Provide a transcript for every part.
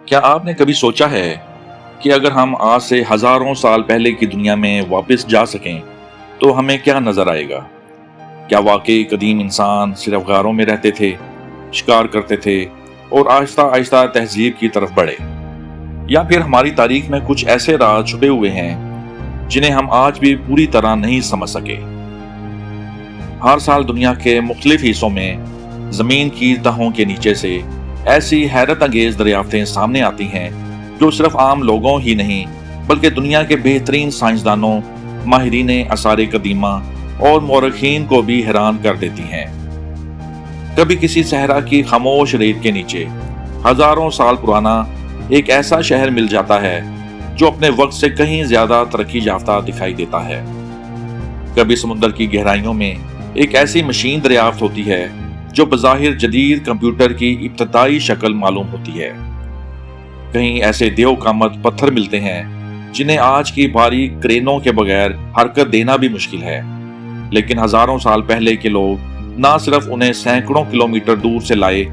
کیا آپ نے کبھی سوچا ہے کہ اگر ہم آج سے ہزاروں سال پہلے کی دنیا میں واپس جا سکیں تو ہمیں کیا نظر آئے گا؟ کیا واقعی قدیم انسان صرف غاروں میں رہتے تھے، شکار کرتے تھے اور آہستہ آہستہ تہذیب کی طرف بڑھے؟ یا پھر ہماری تاریخ میں کچھ ایسے راز چھپے ہوئے ہیں جنہیں ہم آج بھی پوری طرح نہیں سمجھ سکے؟ ہر سال دنیا کے مختلف حصوں میں زمین کی تہوں کے نیچے سے ایسی حیرت انگیز دریافتیں سامنے آتی ہیں جو صرف عام لوگوں ہی نہیں بلکہ دنیا کے بہترین سائنسدانوں، ماہرین آثار قدیمہ اور مورخین کو بھی حیران کر دیتی ہیں۔ کبھی کسی صحرا کی خاموش ریت کے نیچے ہزاروں سال پرانا ایک ایسا شہر مل جاتا ہے جو اپنے وقت سے کہیں زیادہ ترقی یافتہ دکھائی دیتا ہے۔ کبھی سمندر کی گہرائیوں میں ایک ایسی مشین دریافت ہوتی ہے جو بظاہر جدید کمپیوٹر کی ابتدائی شکل معلوم ہوتی ہے۔ کہیں ایسے دیو کامت پتھر ملتے ہیں جنہیں آج کی باریک کرینوں کے بغیر حرکت دینا بھی مشکل ہے، لیکن ہزاروں سال پہلے کے لوگ نہ صرف انہیں سینکڑوں کلومیٹر دور سے لائے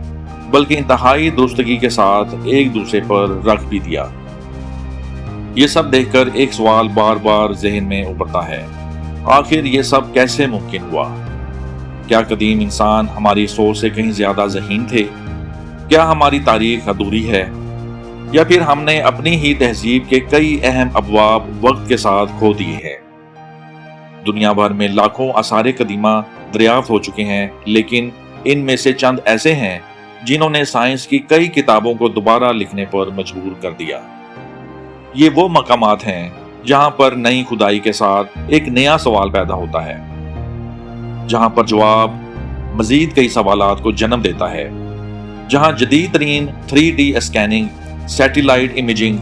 بلکہ انتہائی درستگی کے ساتھ ایک دوسرے پر رکھ بھی دیا۔ یہ سب دیکھ کر ایک سوال بار بار ذہن میں ابھرتا ہے، آخر یہ سب کیسے ممکن ہوا؟ کیا قدیم انسان ہماری سوچ سے کہیں زیادہ ذہین تھے؟ کیا ہماری تاریخ ادھوری ہے؟ یا پھر ہم نے اپنی ہی تہذیب کے کئی اہم ابواب وقت کے ساتھ کھو دیے ہیں؟ دنیا بھر میں لاکھوں آثار قدیمہ دریافت ہو چکے ہیں، لیکن ان میں سے چند ایسے ہیں جنہوں نے سائنس کی کئی کتابوں کو دوبارہ لکھنے پر مجبور کر دیا۔ یہ وہ مقامات ہیں جہاں پر نئی کھدائی کے ساتھ ایک نیا سوال پیدا ہوتا ہے، جہاں پر جواب مزید کئی سوالات کو جنم دیتا ہے، جہاں جدید ترین 3D scanning, satellite imaging,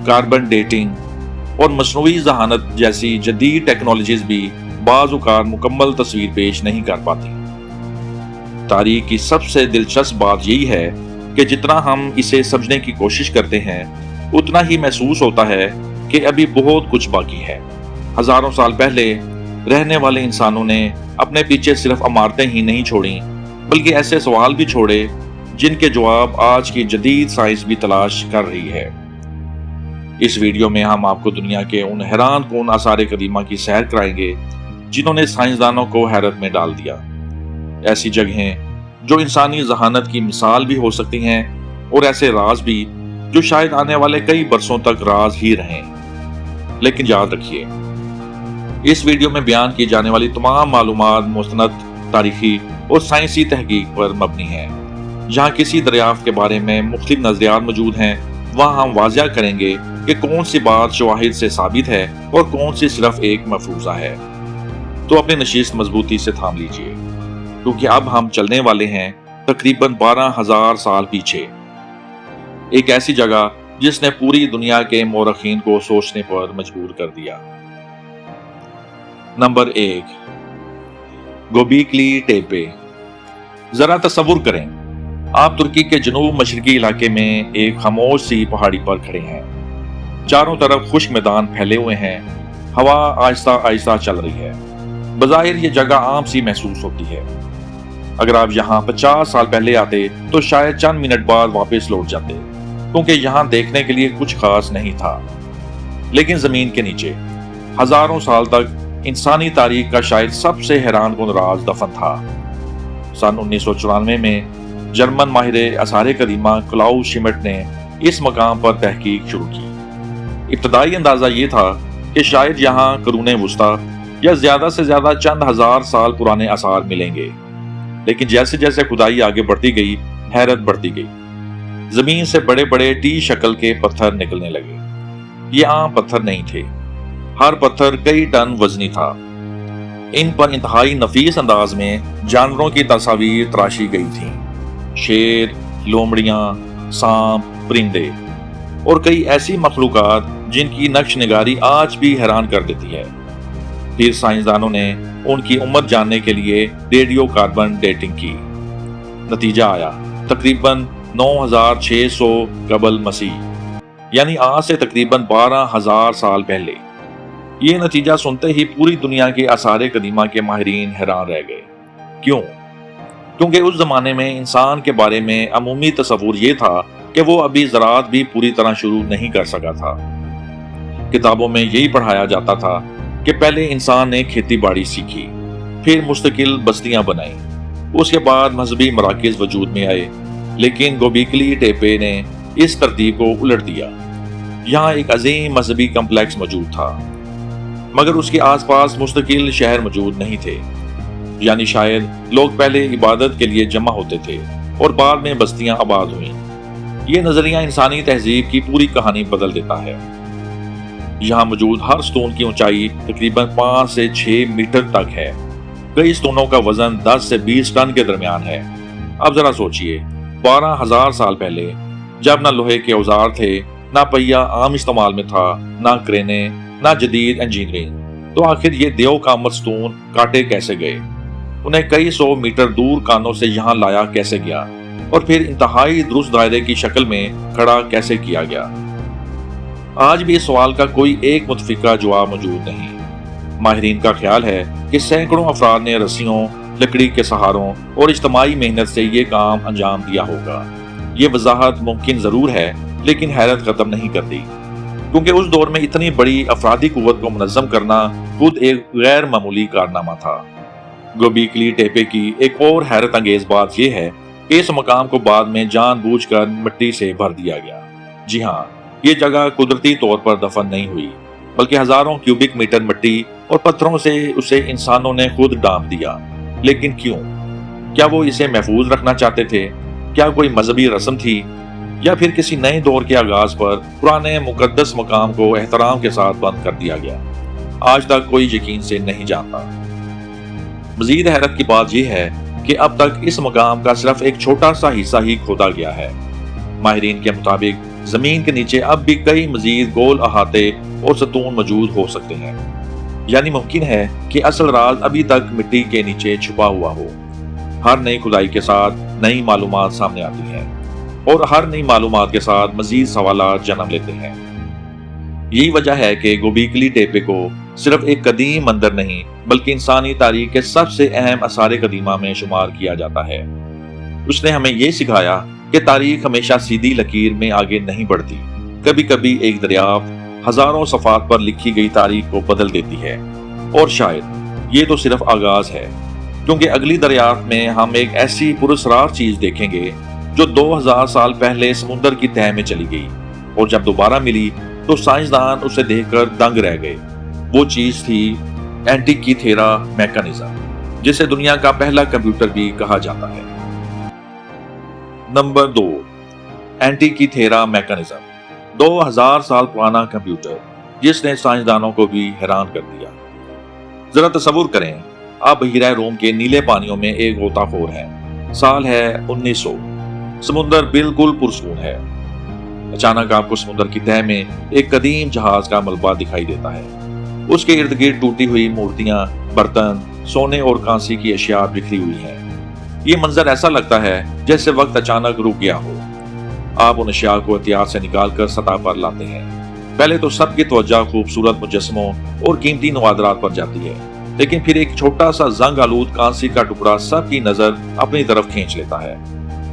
carbon dating اور مصنوعی ذہانت جیسی جدید ٹیکنالوجیز بھی بعض اوقات مکمل تصویر پیش نہیں کر پاتی۔ تاریخ کی سب سے دلچسپ بات یہی ہے کہ جتنا ہم اسے سمجھنے کی کوشش کرتے ہیں اتنا ہی محسوس ہوتا ہے کہ ابھی بہت کچھ باقی ہے۔ ہزاروں سال پہلے رہنے والے انسانوں نے اپنے پیچھے صرف عمارتیں ہی نہیں چھوڑیں بلکہ ایسے سوال بھی چھوڑے جن کے جواب آج کی جدید سائنس بھی تلاش کر رہی ہے۔ اس ویڈیو میں ہم آپ کو دنیا کے ان حیران کن آثار قدیمہ کی سیر کرائیں گے جنہوں نے سائنسدانوں کو حیرت میں ڈال دیا۔ ایسی جگہیں جو انسانی ذہانت کی مثال بھی ہو سکتی ہیں اور ایسے راز بھی جو شاید آنے والے کئی برسوں تک راز ہی رہیں۔ لیکن یاد رکھیے، اس ویڈیو میں بیان کی جانے والی تمام معلومات مستند، تاریخی اور سائنسی تحقیق پر مبنی ہیں۔ جہاں کسی دریافت کے بارے میں مختلف نظریات موجود ہیں، وہاں ہم واضح کریں گے کہ کون سی بات شواہد سے ثابت ہے اور کون سی صرف ایک مفروضہ ہے۔ تو اپنی نشست مضبوطی سے تھام لیجئے، کیونکہ اب ہم چلنے والے ہیں تقریباً 12,000 سال پیچھے، ایک ایسی جگہ جس نے پوری دنیا کے مورخین کو سوچنے پر مجبور کر دیا۔ نمبر 1، گوبیکلی ٹیپے۔ ذرا تصور کریں، آپ ترکی کے جنوب مشرقی علاقے میں ایک خاموش سی پہاڑی پر کھڑے ہیں۔ چاروں طرف خشک میدان پھیلے ہوئے ہیں، ہوا آہستہ آہستہ چل رہی ہے۔ بظاہر یہ جگہ عام سی محسوس ہوتی ہے۔ اگر آپ یہاں 50 سال پہلے آتے تو شاید چند منٹ بعد واپس لوٹ جاتے، کیونکہ یہاں دیکھنے کے لیے کچھ خاص نہیں تھا۔ لیکن زمین کے نیچے ہزاروں سال تک انسانی تاریخ کا شاید سب سے حیران کن راز دفن تھا۔ سن 1994 میں جرمن ماہر آثار قدیمہ کلاؤس شمٹ نے اس مقام پر تحقیق شروع کی۔ ابتدائی اندازہ یہ تھا کہ شاید یہاں قرون وسطی یا زیادہ سے زیادہ چند ہزار سال پرانے آثار ملیں گے، لیکن جیسے جیسے کھدائی آگے بڑھتی گئی حیرت بڑھتی گئی۔ زمین سے بڑے بڑے ٹی شکل کے پتھر نکلنے لگے۔ یہ عام پتھر نہیں تھے، ہر پتھر کئی ٹن وزنی تھا۔ ان پر انتہائی نفیس انداز میں جانوروں کی تصاویر تراشی گئی تھیں، شیر، لومڑیاں، سانپ، پرندے اور کئی ایسی مخلوقات جن کی نقش نگاری آج بھی حیران کر دیتی ہے۔ پھر سائنسدانوں نے ان کی عمر جاننے کے لیے ریڈیو کاربن ڈیٹنگ کی۔ نتیجہ آیا تقریباً 9,600 قبل مسیح، یعنی آج سے تقریباً 12,000 سال پہلے۔ یہ نتیجہ سنتے ہی پوری دنیا کے آثار قدیمہ کے ماہرین حیران رہ گئے۔ کیوں؟ کیونکہ اس زمانے میں انسان کے بارے میں عمومی تصور یہ تھا کہ وہ ابھی زراعت بھی پوری طرح شروع نہیں کر سکا تھا۔ کتابوں میں یہی پڑھایا جاتا تھا کہ پہلے انسان نے کھیتی باڑی سیکھی، پھر مستقل بستیاں بنائیں، اس کے بعد مذہبی مراکز وجود میں آئے، لیکن گوبیکلی ٹیپے نے اس ترتیب کو الٹ دیا۔ یہاں ایک عظیم مذہبی کمپلیکس موجود تھا، مگر اس کے آس پاس مستقل شہر موجود نہیں تھے، یعنی شاید لوگ پہلے عبادت کے لیے جمع ہوتے تھے اور بعد میں بستیاں آباد ہوئیں۔ یہ نظریہ انسانی تہذیب کی پوری کہانی بدل دیتا ہے۔ یہاں موجود ہر ستون کی اونچائی تقریباً 5 سے 6 میٹر تک ہے۔ کئی ستونوں کا وزن 10 سے 20 ٹن کے درمیان ہے۔ اب ذرا سوچئے، 12,000 سال پہلے جب نہ لوہے کے اوزار تھے، نہ پہیا عام استعمال میں تھا، نہ کرینے، نہ جدید انجینئرنگ، تو آخر یہ دیو کامر ستون کاٹے کیسے گئے؟ انہیں کئی 100 میٹر دور کانوں سے یہاں لایا کیسے گیا اور پھر انتہائی درست دائرے کی شکل میں کھڑا کیسے کیا گیا؟ آج بھی اس سوال کا کوئی ایک متفقہ جواب موجود نہیں۔ ماہرین کا خیال ہے کہ سینکڑوں افراد نے رسیوں، لکڑی کے سہاروں اور اجتماعی محنت سے یہ کام انجام دیا ہوگا۔ یہ وضاحت ممکن ضرور ہے، لیکن حیرت ختم نہیں کرتی، کیونکہ اس دور میں اتنی بڑی افرادی قوت کو منظم کرنا خود ایک غیر معمولی کارنامہ تھا۔ گوبیکلی ٹیپے کی ایک اور حیرت انگیز بات یہ ہے کہ اس مقام کو بعد میں جان بوجھ کر مٹی سے بھر دیا گیا۔ جی ہاں، یہ جگہ قدرتی طور پر دفن نہیں ہوئی، بلکہ ہزاروں کیوبک میٹر مٹی اور پتھروں سے اسے انسانوں نے خود ڈانپ دیا۔ لیکن کیوں؟ کیا وہ اسے محفوظ رکھنا چاہتے تھے؟ کیا کوئی مذہبی رسم تھی؟ یا پھر کسی نئے دور کے آغاز پر پرانے مقدس مقام کو احترام کے ساتھ بند کر دیا گیا؟ آج تک کوئی یقین سے نہیں جانتا۔ مزید حیرت کی بات یہ ہے کہ اب تک اس مقام کا صرف ایک چھوٹا سا حصہ ہی کھودا گیا ہے۔ ماہرین کے مطابق زمین کے نیچے اب بھی کئی مزید گول احاطے اور ستون موجود ہو سکتے ہیں، یعنی ممکن ہے کہ اصل راز ابھی تک مٹی کے نیچے چھپا ہوا ہو۔ ہر نئی کھدائی کے ساتھ نئی معلومات سامنے آتی ہیں، اور ہر نئی معلومات کے ساتھ مزید سوالات جنم لیتے ہیں۔ یہی وجہ ہے کہ گوبیکلی ٹیپے کو صرف ایک قدیم مندر نہیں، بلکہ انسانی تاریخ کے سب سے اہم آثار قدیمہ میں شمار کیا جاتا ہے۔ اس نے ہمیں یہ سکھایا کہ تاریخ ہمیشہ سیدھی لکیر میں آگے نہیں بڑھتی۔ کبھی کبھی ایک دریافت ہزاروں صفحات پر لکھی گئی تاریخ کو بدل دیتی ہے، اور شاید یہ تو صرف آغاز ہے، کیونکہ اگلی دریافت میں ہم ایک ایسی پراسرار چیز دیکھیں گے جو 2000 سال پہلے سمندر کی تہہ میں چلی گئی، اور جب دوبارہ ملی تو سائنسدان اسے دیکھ کر دنگ رہ گئے۔ وہ چیز تھی اینٹیکیتھیرا میکانزم، جسے دنیا کا پہلا کمپیوٹر بھی کہا جاتا ہے۔ نمبر 2، اینٹیکیتھیرا میکانزم، 2000 سال پرانا کمپیوٹر جس نے سائنسدانوں کو بھی حیران کر دیا۔ ذرا تصور کریں، آپ بحیرہ روم کے نیلے پانیوں میں ایک غوطہ خور ہیں، سال ہے 1900، سمندر بالکل پرسکون ہے۔ اچانک آپ کو سمندر کی تہہ میں ایک قدیم جہاز کا ملبہ دکھائی دیتا ہے۔ اس کے ارد گرد ٹوٹی ہوئی مورتیاں، برتن، سونے اور کانسی کی اشیاء بکھری ہوئی ہیں۔ یہ منظر ایسا لگتا ہے جیسے وقت اچانک رک گیا ہو۔ آپ ان اشیاء کو احتیاط سے نکال کر سطح پر لاتے ہیں۔ پہلے تو سب کی توجہ خوبصورت مجسموں اور قیمتی نوادرات پر جاتی ہے، لیکن پھر ایک چھوٹا سا زنگ آلود کانسی کا ٹکڑا سب کی نظر اپنی طرف کھینچ لیتا ہے۔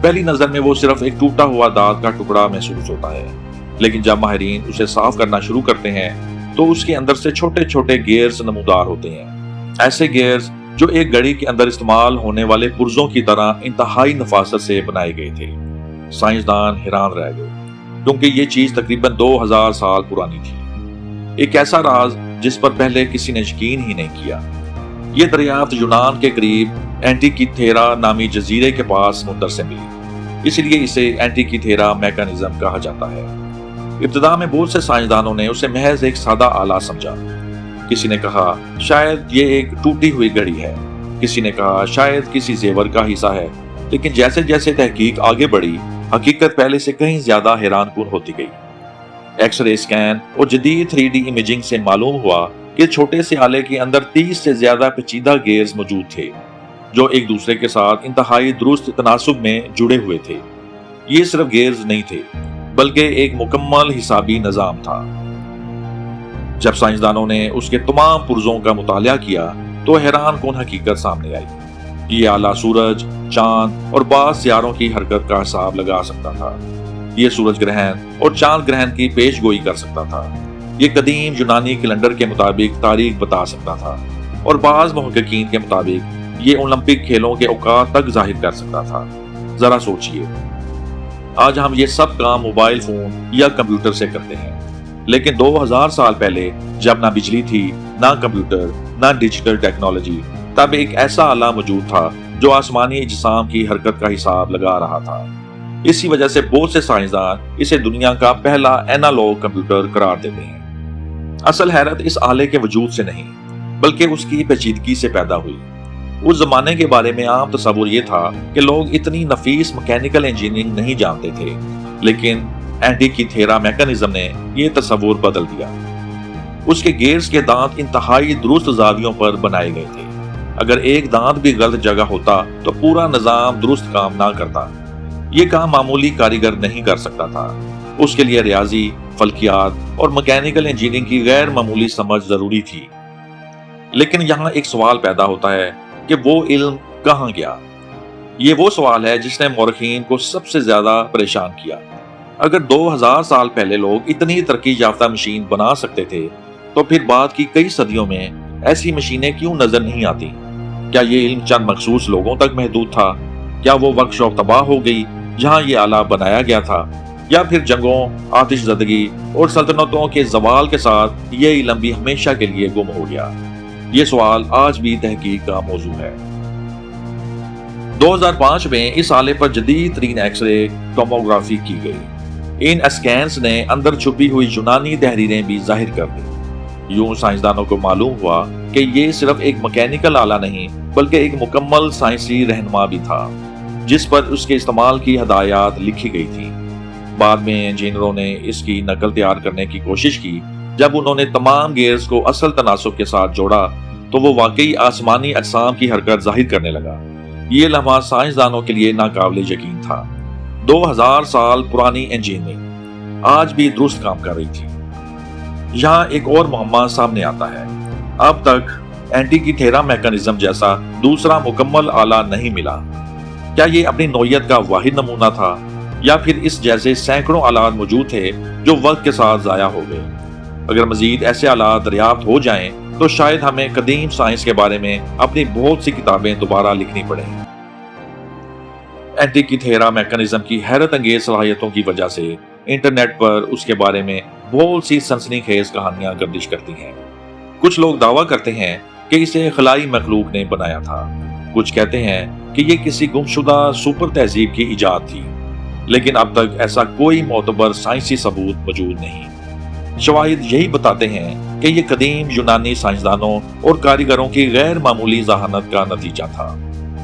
پہلی نظر میں وہ صرف ایک ٹوٹا ہوا دانت کا ٹکڑا محسوس ہوتا ہے، لیکن جب ماہرین اسے صاف کرنا شروع کرتے ہیں تو اس کے اندر سے چھوٹے چھوٹے گیئرز نمودار ہوتے ہیں، ایسے گیئرز جو ایک گھڑی کے اندر استعمال ہونے والے پرزوں کی طرح انتہائی نفاست سے بنائے گئے تھے۔ سائنسدان حیران رہ گئے، کیونکہ یہ چیز تقریباً 2000 سال پرانی تھی، ایک ایسا راز جس پر پہلے کسی نے یقین ہی نہیں کیا۔ یہ دریافت یونان کے قریب اینٹیکیتھیرا نامی جزیرے کے پاس سمندر سے ملی، اس لیے اسے اینٹیکیتھیرا میکانزم کہا جاتا ہے۔ ابتدا میں بہت سے سائنسدانوں نے اسے محض ایک سادہ آلہ سمجھا۔ کسی نے کہا شاید یہ ایک ٹوٹی ہوئی گھڑی ہے، کسی نے کہا شاید کسی زیور کا حصہ ہے، لیکن جیسے جیسے تحقیق آگے بڑھی، حقیقت پہلے سے کہیں زیادہ حیران کن ہوتی گئی۔ ایکس رے اسکین اور جدید 3D امیجنگ سے معلوم ہوا کہ چھوٹے سے آلے کے اندر 30 سے زیادہ پیچیدہ گیئرز موجود تھے، جو ایک دوسرے کے ساتھ انتہائی درست تناسب میں جڑے ہوئے تھے۔ یہ صرف گیئرز نہیں تھے، بلکہ ایک مکمل حسابی نظام تھا۔ جب سائنسدانوں نے اس کے تمام پرزوں کا مطالعہ کیا تو حیران کن حقیقت سامنے آئی۔ یہ آلہ سورج، چاند اور بعض سیاروں کی حرکت کا حساب لگا سکتا تھا۔ یہ سورج گرہن اور چاند گرہن کی پیش گوئی کر سکتا تھا۔ یہ قدیم یونانی کیلنڈر کے مطابق تاریخ بتا سکتا تھا اور بعض محققین کے مطابق یہ اولمپک کھیلوں کے اوقات تک ظاہر کر سکتا تھا۔ ذرا سوچئے، آج ہم یہ سب کام موبائل فون یا کمپیوٹر سے کرتے ہیں، لیکن 2000 سال پہلے جب نہ بجلی تھی، نہ کمپیوٹر، نہ ڈیجیٹل ٹیکنالوجی، تب ایک ایسا آلہ موجود تھا جو آسمانی اجسام کی حرکت کا حساب لگا رہا تھا۔ اسی وجہ سے بہت سے سائنسدان اسے دنیا کا پہلا اینالوگ کمپیوٹر قرار دیتے ہیں۔ اصل حیرت اس آلے کے وجود سے نہیں، بلکہ اس کی پیچیدگی سے پیدا ہوئی۔ اس زمانے کے بارے میں عام تصور یہ تھا کہ لوگ اتنی نفیس میکینیکل انجینئرنگ نہیں جانتے تھے، لیکن اینٹیکیتھیرا میکانزم نے یہ تصور بدل دیا۔ اس کے گیئرز کے دانت انتہائی درست زاویوں پر بنائے گئے تھے۔ اگر ایک دانت بھی غلط جگہ ہوتا تو پورا نظام درست کام نہ کرتا۔ یہ کام معمولی کاریگر نہیں کر سکتا تھا، اس کے لیے ریاضی، فلکیات اور میکینیکل انجینئرنگ کی غیر معمولی سمجھ ضروری تھی۔ لیکن یہاں ایک سوال پیدا ہوتا ہے کہ وہ علم کہاں گیا؟ یہ وہ سوال ہے جس نے مورخین کو سب سے زیادہ پریشان کیا۔ اگر 2000 سال پہلے لوگ اتنی ترقی یافتہ مشین بنا سکتے تھے تو پھر بعد کی کئی صدیوں میں ایسی مشینیں کیوں نظر نہیں آتی؟ کیا یہ علم چند مخصوص لوگوں تک محدود تھا؟ کیا وہ ورک شاپ تباہ ہو گئی جہاں یہ آلہ بنایا گیا تھا؟ یا پھر جنگوں، آتش زدگی اور سلطنتوں کے زوال کے ساتھ یہ علم بھی ہمیشہ کے لیے گم ہو گیا؟ یہ سوال آج بھی تحقیق کا موضوع ہے۔ 2005 میں اس آلے پر جدید ترین ایکس رے ٹوموگرافی کی گئی۔ ان اسکینز نے اندر چھپی ہوئی یونانی تحریریں بھی ظاہر کر دی۔ یوں سائنسدانوں کو معلوم ہوا کہ یہ صرف ایک میکینیکل آلہ نہیں بلکہ ایک مکمل سائنسی رہنما بھی تھا، جس پر اس کے استعمال کی ہدایات لکھی گئی تھی۔ بعد میں انجینئروں نے اس کی نقل تیار کرنے کی کوشش کی۔ جب انہوں نے تمام گیئرز کو اصل تناسب کے ساتھ جوڑا تو وہ واقعی آسمانی اجسام کی حرکت ظاہر کرنے لگا۔ یہ لمحہ سائنسدانوں کے لیے ناقابل یقین تھا۔ 2000 سال پرانی انجینئرنگ آج بھی درست کام کر رہی تھی۔ یہاں ایک اور معمہ سامنے آتا ہے۔ اب تک اینٹیکیتھیرا میکانزم جیسا دوسرا مکمل آلہ نہیں ملا۔ کیا یہ اپنی نوعیت کا واحد نمونہ تھا یا پھر اس جیسے سینکڑوں آلات موجود تھے جو وقت کے ساتھ ضائع ہو گئے؟ اگر مزید ایسے آلات دریافت ہو جائیں تو شاید ہمیں قدیم سائنس کے بارے میں اپنی بہت سی کتابیں دوبارہ لکھنی پڑیں۔ اینٹیکیتھیرا میکانزم کی حیرت انگیز صلاحیتوں کی وجہ سے انٹرنیٹ پر اس کے بارے میں بہت سی سنسنی خیز کہانیاں گردش کرتی ہیں۔ کچھ لوگ دعویٰ کرتے ہیں کہ اسے خلائی مخلوق نے بنایا تھا، کچھ کہتے ہیں کہ یہ کسی گمشدہ سپر تہذیب کی ایجاد تھی، لیکن اب تک ایسا کوئی معتبر سائنسی ثبوت موجود نہیں۔ شواہد یہی بتاتے ہیں کہ یہ قدیم یونانی سائنسدانوں اور کاریگروں کی غیر معمولی ذہانت کا نتیجہ تھا۔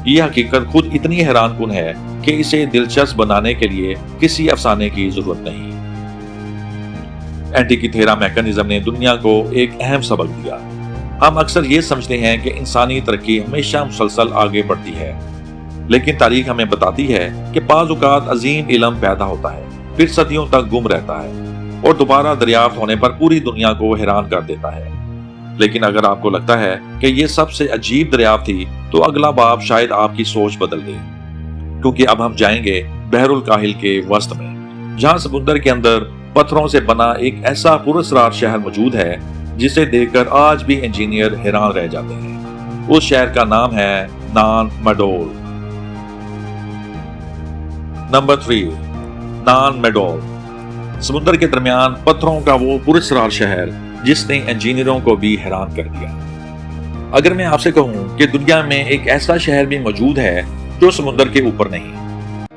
یہ حقیقت خود اتنی حیران کن ہے کہ اسے دلچسپ بنانے کے لیے کسی افسانے کی ضرورت نہیں۔ اینٹیکیتھیرا میکانزم نے دنیا کو ایک اہم سبق دیا۔ ہم اکثر یہ سمجھتے ہیں کہ انسانی ترقی ہمیشہ مسلسل آگے بڑھتی ہے، لیکن تاریخ ہمیں بتاتی ہے کہ بعض اوقات عظیم علم پیدا ہوتا ہے، پھر صدیوں تک گم رہتا ہے اور دوبارہ دریافت ہونے پر پوری دنیا کو حیران کر دیتا ہے۔ لیکن اگر آپ کو لگتا ہے کہ یہ سب سے عجیب دریافت تھی تو اگلا باب شاید آپ کی سوچ بدل دے، کیونکہ اب ہم جائیں گے بحر الکاہل کے وسط میں، جہاں سمندر کے اندر پتھروں سے بنا ایک ایسا پراسرار شہر موجود ہے جسے دیکھ کر آج بھی انجینئر حیران رہ جاتے ہیں۔ اس شہر کا نام ہے naan medieval. Number 3، naan medieval, سمندر کے درمیان پتھروں کا وہ پراسرار شہر جس نے انجینئروں کو بھی حیران کر دیا۔ اگر میں آپ سے کہوں کہ دنیا میں ایک ایسا شہر بھی موجود ہے جو سمندر کے اوپر نہیں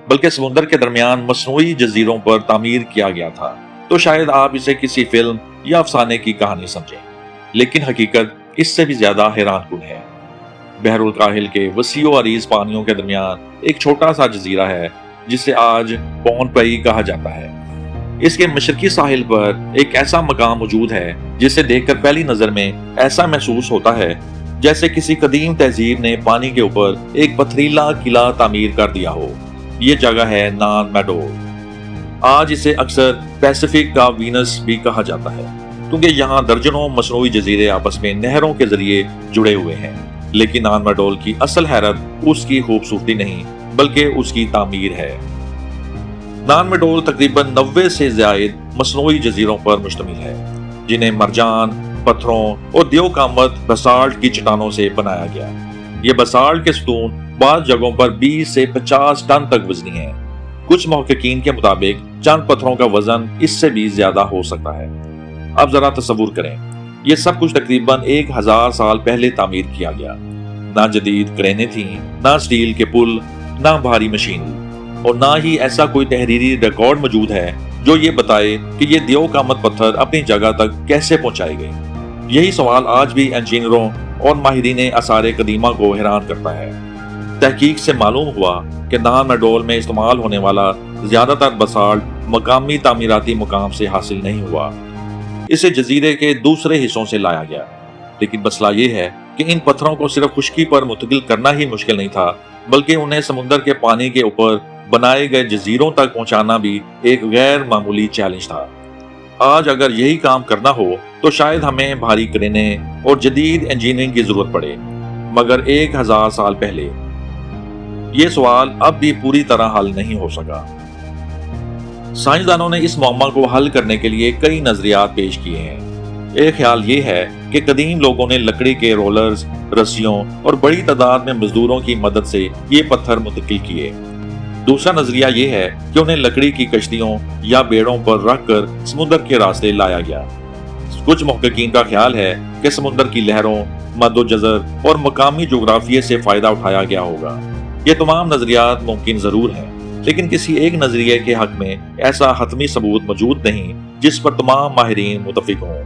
بلکہ سمندر کے درمیان مصنوعی جزیروں پر تعمیر کیا گیا تھا، تو شاید آپ اسے کسی فلم یا افسانے کی کہانی سمجھیں، لیکن حقیقت اس سے بھی زیادہ حیران کن ہے۔ بحر الکاہل کے وسیع و عریض پانیوں کے درمیان ایک چھوٹا سا جزیرہ ہے جسے آج پونپئی کہا جاتا ہے۔ اس کے مشرقی ساحل پر ایک ایسا مقام موجود ہے جسے دیکھ کر پہلی نظر میں ایسا محسوس ہوتا ہے جیسے کسی قدیم تہذیب نے پانی کے اوپر ایک پتھریلا قلعہ تعمیر کر دیا ہو۔ یہ جگہ ہے نان میڈول۔ آج اسے اکثر پیسیفک کا وینس بھی کہا جاتا ہے، کیونکہ یہاں درجنوں مصنوعی جزیرے آپس میں نہروں کے ذریعے جڑے ہوئے ہیں۔ لیکن نان میڈول کی اصل حیرت اس کی خوبصورتی نہیں بلکہ اس کی تعمیر ہے۔ نان مڈول تقریباً 90 سے زائد مصنوعی جزیروں پر مشتمل ہے، جنہیں مرجان، پتھروں اور دیو کامت بسالٹ کی چٹانوں سے بنایا گیا۔ یہ بسالٹ کے ستون بعض جگہوں پر 20 سے 50 ٹن تک وزنی ہیں۔ کچھ محققین کے مطابق چند پتھروں کا وزن اس سے بھی زیادہ ہو سکتا ہے۔ اب ذرا تصور کریں، یہ سب کچھ تقریباً 1000 سال پہلے تعمیر کیا گیا۔ نہ جدید کرینیں تھیں، نہ اسٹیل کے پل، نہ بھاری مشینری، اور نہ ہی ایسا کوئی تحریری ریکارڈ موجود ہے جو یہ بتائے کہ یہ دیو کامت پتھر اپنی جگہ تک کیسے پہنچائے گئے۔ یہی سوال آج بھی انجینئروں اور ماہرین آثار قدیمہ کو حیران کرتا ہے۔ تحقیق سے معلوم ہوا کہ نان مڈول میں استعمال ہونے والا زیادہ تر بسالٹ مقامی تعمیراتی مقام سے حاصل نہیں ہوا، اسے جزیرے کے دوسرے حصوں سے لایا گیا۔ لیکن مسئلہ یہ ہے کہ ان پتھروں کو صرف خشکی پر منتقل کرنا ہی مشکل نہیں تھا، بلکہ انہیں سمندر کے پانی کے اوپر بنائے گئے جزیروں تک پہنچانا بھی ایک غیر معمولی چیلنج تھا۔ آج اگر یہی کام کرنا ہو تو شاید ہمیں بھاری کرینیں اور جدید انجینئرنگ کی ضرورت پڑے، مگر 1000 سال پہلے یہ سوال اب بھی پوری طرح حل نہیں ہو سکا۔ سائنسدانوں نے اس معمہ کو حل کرنے کے لیے کئی نظریات پیش کیے ہیں۔ ایک خیال یہ ہے کہ قدیم لوگوں نے لکڑی کے رولرز، رسیوں اور بڑی تعداد میں مزدوروں کی مدد سے یہ پتھر منتقل کیے۔ دوسرا نظریہ یہ ہے کہ انہیں لکڑی کی کشتیوں یا بیڑوں پر رکھ کر سمندر کے راستے لایا گیا۔ کچھ محققین کا خیال ہے کہ سمندر کی لہروں، مد و جزر اور مقامی جغرافیے سے فائدہ اٹھایا گیا ہوگا۔ یہ تمام نظریات ممکن ضرور ہیں، لیکن کسی ایک نظریے کے حق میں ایسا حتمی ثبوت موجود نہیں جس پر تمام ماہرین متفق ہوں۔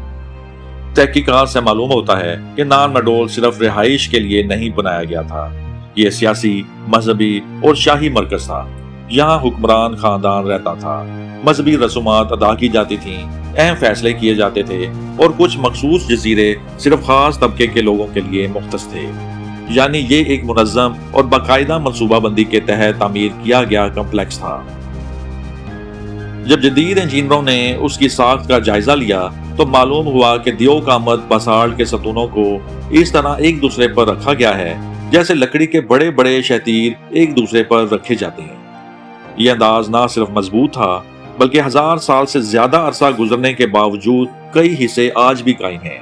تحقیقات سے معلوم ہوتا ہے کہ نان مڈول صرف رہائش کے لیے نہیں بنایا گیا تھا، یہ سیاسی، مذہبی اور شاہی مرکز تھا۔ یہاں حکمران خاندان رہتا تھا، مذہبی رسومات ادا کی جاتی تھیں، اہم فیصلے کیے جاتے تھے، اور کچھ مخصوص جزیرے صرف خاص طبقے کے لوگوں کے لیے مختص تھے۔ یعنی یہ ایک منظم اور باقاعدہ منصوبہ بندی کے تحت تعمیر کیا گیا کمپلیکس تھا۔ جب جدید انجینئروں نے اس کی ساخت کا جائزہ لیا تو معلوم ہوا کہ دیو کامت بسالٹ کے ستونوں کو اس طرح ایک دوسرے پر رکھا گیا ہے جیسے لکڑی کے بڑے بڑے شتیر ایک دوسرے پر رکھے جاتے ہیں۔ یہ انداز نہ صرف مضبوط تھا بلکہ 1000 سال سے زیادہ عرصہ گزرنے کے باوجود کئی حصے آج بھی قائم ہیں۔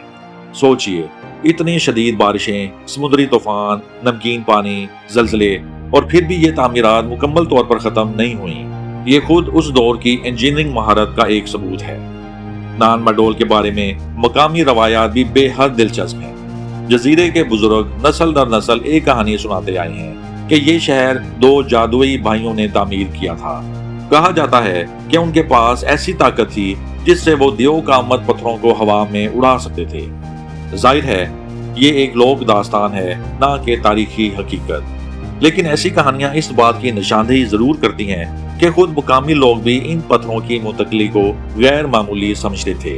سوچئے، اتنی شدید بارشیں، سمندری طوفان، نمکین پانی، زلزلے، اور پھر بھی یہ تعمیرات مکمل طور پر ختم نہیں ہوئیں۔ یہ خود اس دور کی انجینئرنگ مہارت کا ایک ثبوت ہے۔ نان مڈول کے بارے میں مقامی روایات بھی بے حد دلچسپ ہیں۔ جزیرے کے بزرگ نسل در نسل ایک کہانی سناتے آئے ہیں کہ یہ شہر 2 جادوئی بھائیوں نے تعمیر کیا تھا۔ کہا جاتا ہے کہ ان کے پاس ایسی طاقت تھی جس سے وہ دیو کامت پتھروں کو ہوا میں اڑا سکتے تھے۔ ظاہر ہے یہ ایک لوک داستان ہے، نہ کہ تاریخی حقیقت، لیکن ایسی کہانیاں اس بات کی نشاندہی ضرور کرتی ہیں کہ خود مقامی لوگ بھی ان پتھروں کی منتقلی کو غیر معمولی سمجھتے تھے۔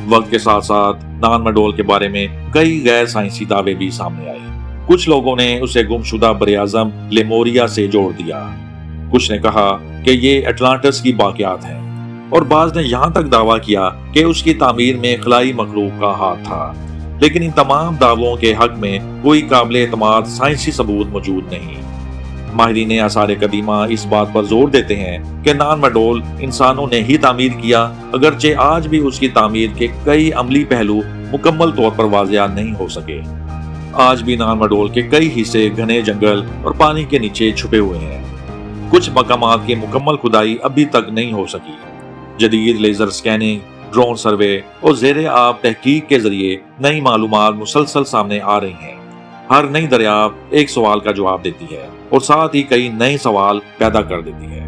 وقت کے ساتھ ساتھ نان مڈول کے بارے میں کئی غیر سائنسی دعوے بھی سامنے آئے۔ کچھ لوگوں نے اسے گمشدہ براعظم لیموریا سے جوڑ دیا، کچھ نے کہا کہ یہ اٹلانٹس کی باقیات ہیں، اور بعض نے یہاں تک دعویٰ کیا کہ اس کی تعمیر میں خلائی مخلوق کا ہاتھ تھا۔ لیکن ان تمام دعووں کے حق میں کوئی قابل اعتماد سائنسی ثبوت موجود نہیں۔ ماہرین آثار قدیمہ اس بات پر زور دیتے ہیں کہ نان مڈول انسانوں نے ہی تعمیر کیا، اگرچہ آج بھی اس کی تعمیر کے کئی عملی پہلو مکمل طور پر واضح نہیں ہو سکے۔ آج بھی نان مڈول کے کئی حصے گھنے جنگل اور پانی کے نیچے چھپے ہوئے ہیں۔ کچھ مقامات کی مکمل کھدائی ابھی تک نہیں ہو سکی۔ جدید لیزر سکیننگ، ڈرون سروے اور زیر آب تحقیق کے ذریعے نئی معلومات مسلسل سامنے آ رہی ہیں۔ ہر نئی دریافت ایک سوال کا جواب دیتی ہے اور ساتھ ہی کئی نئے سوال پیدا کر دیتی ہے۔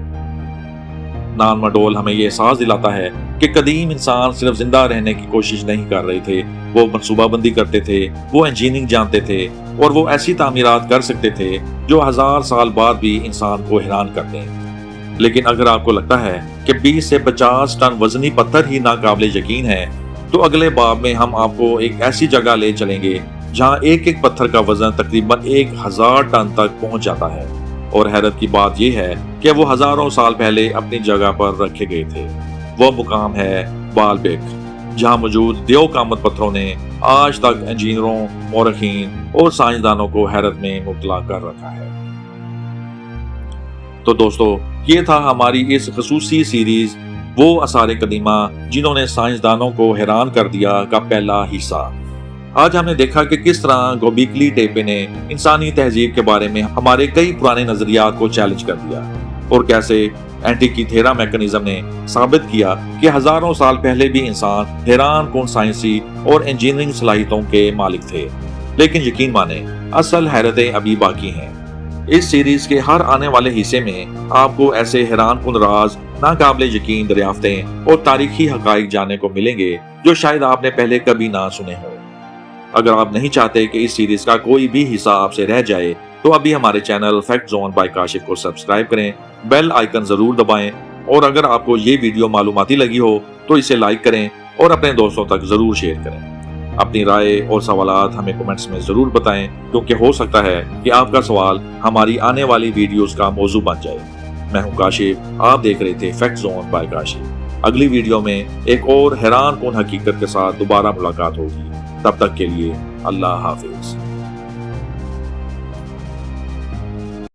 نان مڈول ہمیں یہ احساس دلاتا ہے کہ قدیم انسان صرف زندہ رہنے کی کوشش نہیں کر رہے تھے، وہ منصوبہ بندی کرتے تھے، وہ انجینئرنگ جانتے تھے، اور وہ ایسی تعمیرات کر سکتے تھے جو 1000 سال بعد بھی انسان کو حیران کر دیں۔ لیکن اگر آپ کو لگتا ہے کہ 20 سے 50 ٹن وزنی پتھر ہی ناقابل یقین ہے، تو اگلے باب میں ہم آپ کو ایک ایسی جگہ لے چلیں گے جہاں ایک ایک پتھر کا وزن تقریباً 1000 ٹن تک پہنچ جاتا ہے، اور حیرت کی بات یہ ہے کہ وہ ہزاروں سال پہلے اپنی جگہ پر رکھے گئے تھے۔ وہ مقام ہے بالبیک، جہاں موجود دیو کامت پتھروں نے آج تک انجینئروں، مورخین اور سائنسدانوں کو حیرت میں مبتلا کر رکھا ہے۔ تو دوستو، یہ تھا ہماری اس خصوصی سیریز وہ آثار قدیمہ جنہوں نے سائنسدانوں کو حیران کر دیا کا پہلا حصہ۔ آج ہم نے دیکھا کہ کس طرح گوبیکلی ٹیپے نے انسانی تہذیب کے بارے میں ہمارے کئی پرانے نظریات کو چیلنج کر دیا، اور کیسے اینٹیکیتھیرا میکانزم نے ثابت کیا کہ ہزاروں سال پہلے بھی انسان حیران کن سائنسی اور انجینئرنگ صلاحیتوں کے مالک تھے۔ لیکن یقین مانیں، اصل حیرتیں ابھی باقی ہیں۔ اس سیریز کے ہر آنے والے حصے میں آپ کو ایسے حیران کن راز، ناقابل یقین دریافتیں اور تاریخی حقائق جاننے کو ملیں گے جو شاید آپ نے پہلے کبھی نہ سنے ہوں۔ اگر آپ نہیں چاہتے کہ اس سیریز کا کوئی بھی حصہ آپ سے رہ جائے تو ابھی ہمارے channel fact zone by Kashif کو سبسکرائب کریں، بیل آئیکن ضرور دبائیں، اور اگر آپ کو یہ ویڈیو معلوماتی لگی ہو تو اسے لائک کریں اور اپنے دوستوں تک ضرور شیئر کریں۔ اپنی رائے اور سوالات ہمیں کمنٹس میں ضرور بتائیں، کیونکہ ہو سکتا ہے کہ آپ کا سوال ہماری آنے والی ویڈیوز کا موضوع بن جائے۔ میں ہوں کاشف، آپ دیکھ رہے تھے فیکٹ زون بائی کاشف۔ اگلی ویڈیو میں ایک اور حیران کن حقیقت کے ساتھ دوبارہ ملاقات ہوگی۔ تب تک کے لیے اللہ حافظ۔